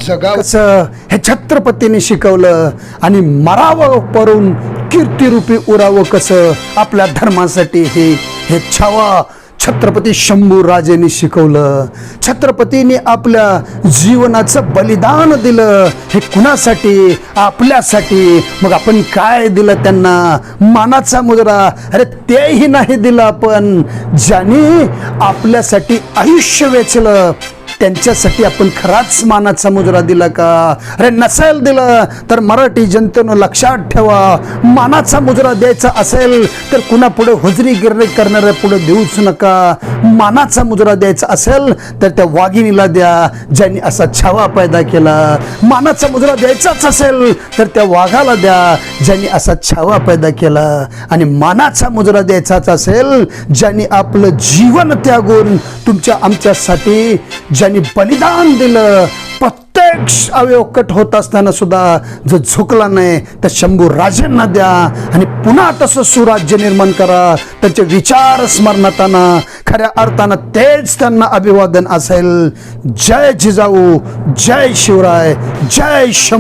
जगावं कसं हे छत्रपतीने शिकवलं आणि मरावं परून कीर्तिरूपी उरावं कसं आपल्या धर्मासाठी हे छावा छत्रपती शंभूराजेंनी शिकवलं. छत्रपतींनी आपल्या जीवनाचं बलिदान दिलं. हे कुणासाठी? आपल्यासाठी. मग आपण काय दिलं त्यांना? मानाचा मुजरा. अरे तेही नाही दिलं आपण. ज्यांनी आपल्यासाठी आयुष्य वेचलं त्यांच्यासाठी आपण खराच मानाचा मुजरा दिला का? अरे नसेल दिलं तर मराठी जनतेनं लक्षात ठेवा, मानाचा मुजरा द्यायचा असेल तर कुणा पुढे हुजरी गिरणी करणाऱ्या पुढे देऊच नका. मानाचा मुजरा द्यायचा असेल तर त्या वाघिणीला द्या ज्यांनी असा छावा पैदा केला. मानाचा मुजरा द्यायचाच असेल तर त्या वाघाला द्या ज्यांनी असा छावा पैदा केला. आणि मानाचा मुजरा द्यायचाच असेल ज्यांनी आपलं जीवन त्यागून तुमच्या आमच्यासाठी ज्यांनी बलिदान दिलं. प्रत्येक अवयव कट होत असताना सुद्धा जो झुकला नाही तर शंभूराजेंना द्या आणि पुन्हा तसं सुराज्य निर्माण करा. त्याचे विचार स्मरणात आणा. खऱ्या अर्थानं तेच त्यांना अभिवादन असेल. जय जिजाऊ, जय शिवराय, जय शंभू.